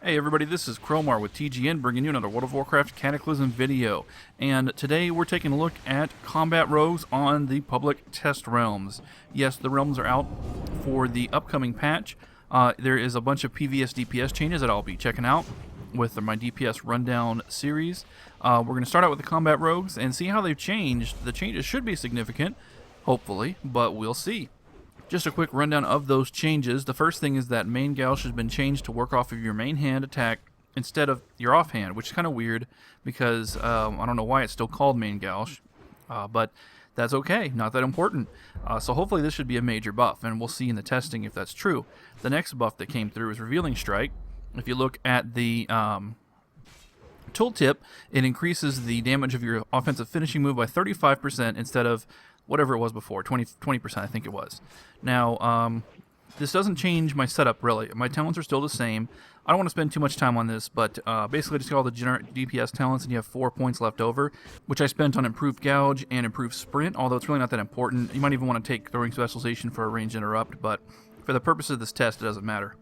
Hey everybody, this is Cromar with TGN bringing you another World of Warcraft Cataclysm video. And today we're taking a look at combat rogues on the public test realms. Yes, the realms are out for the upcoming patch. There is a bunch of PvS DPS changes that I'll be checking out with my DPS rundown series. We're going to start out with the combat rogues and see how they've changed. The changes should be significant, hopefully, but we'll see. Just a quick rundown of those changes. The first thing is that Main Gauche has been changed to work off of your main hand attack instead of your offhand, which is kind of weird because I don't know why it's still called Main Gauche, but that's okay, not that important. So hopefully this should be a major buff, and we'll see in the testing if that's true. The next buff that came through is Revealing Strike. If you look at the tooltip, it increases the damage of your offensive finishing move by 35% instead of whatever it was before, 20% I think it was. Now, this doesn't change my setup really. My talents are still the same. I don't want to spend too much time on this, but basically just get all the DPS talents and you have 4 points left over, which I spent on Improved Gouge and Improved Sprint, although it's really not that important. You might even want to take Throwing Specialization for a Range Interrupt, but for the purpose of this test, it doesn't matter.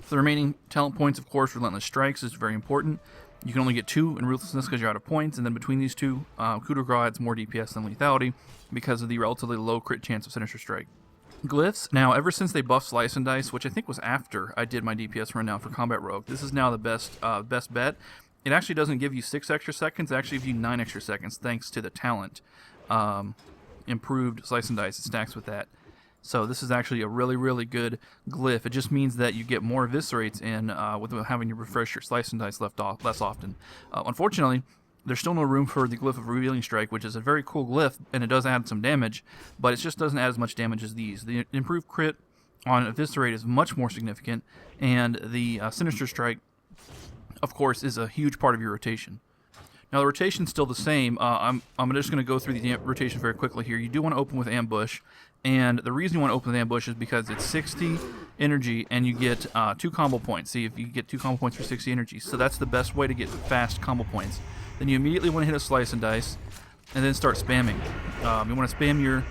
For the remaining talent points, of course, Relentless Strikes is very important. You can only get 2 in Ruthlessness because you're out of points, and then between these two, Coup de Grace adds more DPS than Lethality because of the relatively low crit chance of Sinister Strike. Glyphs, now ever since they buffed Slice and Dice, which I think was after I did my DPS rundown for Combat Rogue, this is now the best bet. It actually doesn't give you 6 extra seconds, it actually gives you 9 extra seconds thanks to the talent. Improved Slice and Dice, it stacks with that. So this is actually a really, really good glyph. It just means that you get more eviscerates in without having to refresh your Slice and Dice less often. Unfortunately, there's still no room for the glyph of Revealing Strike, which is a very cool glyph, and it does add some damage, but it just doesn't add as much damage as these. The improved crit on Eviscerate is much more significant, and the Sinister Strike, of course, is a huge part of your rotation. Now the rotation's still the same. I'm just going to go through the rotation very quickly here. You do want to open with Ambush, and the reason you want to open with Ambush is because it's 60 energy and you get 2 combo points. See, if you get 2 combo points for 60 energy, so that's the best way to get fast combo points. Then you immediately want to hit a Slice and Dice, and then start spamming. You want to spam your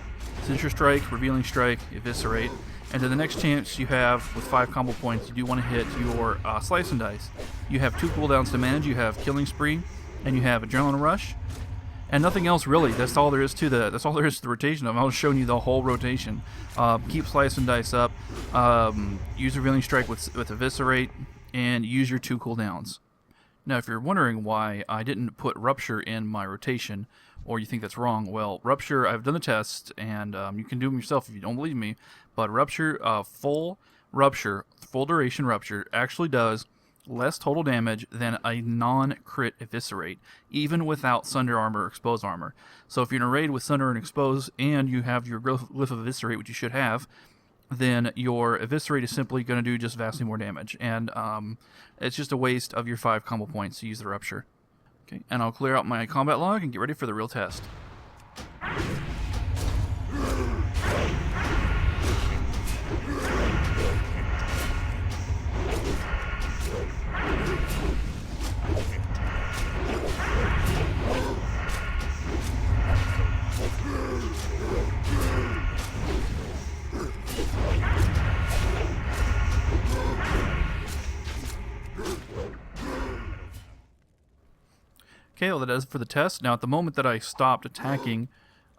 Sinister Strike, Revealing Strike, Eviscerate, and then the next chance you have with 5 combo points, you do want to hit your Slice and Dice. You have 2 cooldowns to manage. You have Killing Spree, and you have Adrenaline Rush, and nothing else really. That's all there is to the rotation. I was showing you the whole rotation. Keep Slice and Dice up. Use Revealing Strike with Eviscerate, and use your 2 cooldowns. Now, if you're wondering why I didn't put Rupture in my rotation, or you think that's wrong, well, Rupture, I've done the test, and you can do them yourself if you don't believe me, but Rupture, full duration Rupture, actually does less total damage than a non-crit Eviscerate, even without Sunder Armor or Expose Armor. So if you're in a raid with Sunder and Expose, and you have your Glyph of Eviscerate, which you should have, then your Eviscerate is simply going to do just vastly more damage, and it's just a waste of your 5 combo points to use the Rupture. Okay, and I'll clear out my combat log and get ready for the real test. Okay, well that does it for the test. Now at the moment that I stopped attacking,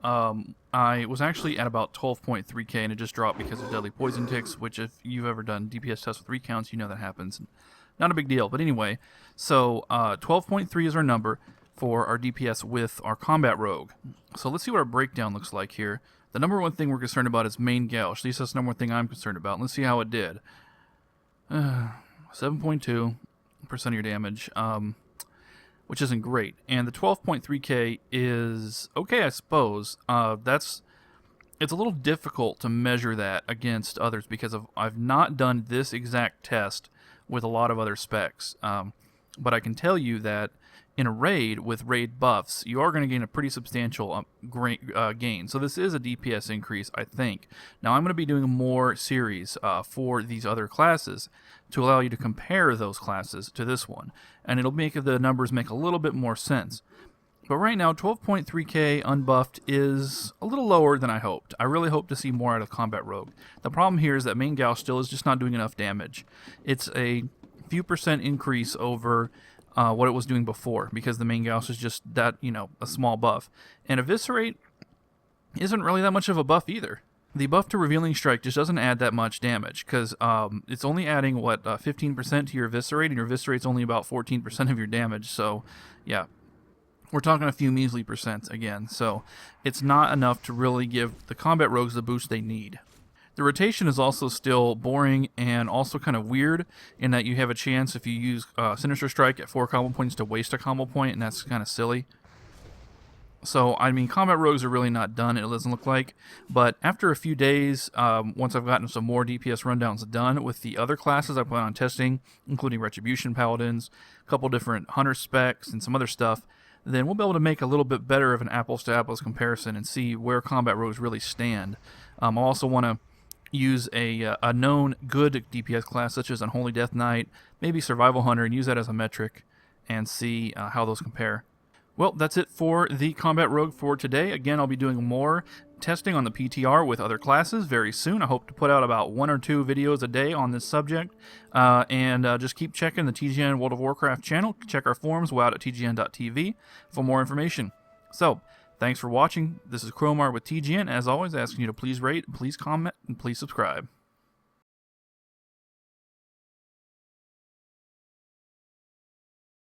I was actually at about 12.3k, and it just dropped because of Deadly Poison Ticks, which if you've ever done DPS tests with recounts, you know that happens. Not a big deal, but anyway, so 12.3 is our number for our DPS with our Combat Rogue. So let's see what our breakdown looks like here. The number one thing we're concerned about is Main Gauche. At least that's the number one thing I'm concerned about. Let's see how it did. 7.2% of your damage. Which isn't great, and the 12.3k is okay, I suppose. It's a little difficult to measure that against others because I've not done this exact test with a lot of other specs, but I can tell you that in a raid with raid buffs, you are going to gain a pretty substantial gain. So this is a DPS increase, I think. Now I'm going to be doing more series for these other classes to allow you to compare those classes to this one, and it'll make the numbers make a little bit more sense. But right now, 12.3k unbuffed is a little lower than I hoped. I really hope to see more out of Combat Rogue. The problem here is that Main Gauche still is just not doing enough damage. It's a few percent increase over what it was doing before, because the Main Gauche is just that, a small buff. And Eviscerate isn't really that much of a buff either. The buff to Revealing Strike just doesn't add that much damage, because it's only adding, 15% to your Eviscerate, and your Eviscerate's only about 14% of your damage, so, yeah. We're talking a few measly percents again, so it's not enough to really give the Combat Rogues the boost they need. The rotation is also still boring and also kind of weird in that you have a chance if you use Sinister Strike at 4 combo points to waste a combo point, and that's kind of silly. So, I mean, Combat Rogues are really not done, it doesn't look like, but after a few days, once I've gotten some more DPS rundowns done with the other classes I plan on testing, including Retribution Paladins, a couple different Hunter specs, and some other stuff, then we'll be able to make a little bit better of an apples-to-apples comparison and see where Combat Rogues really stand. I also want to use a known good DPS class, such as Unholy Death Knight, maybe Survival Hunter, and use that as a metric and see how those compare. Well, that's it for the Combat Rogue for today. Again, I'll be doing more testing on the PTR with other classes very soon. I hope to put out about 1 or 2 videos a day on this subject. And just keep checking the TGN World of Warcraft channel. Check our forums, WoW at TGN.tv, for more information. So, thanks for watching. This is Cromar with TGN. As always, asking you to please rate, please comment, and please subscribe.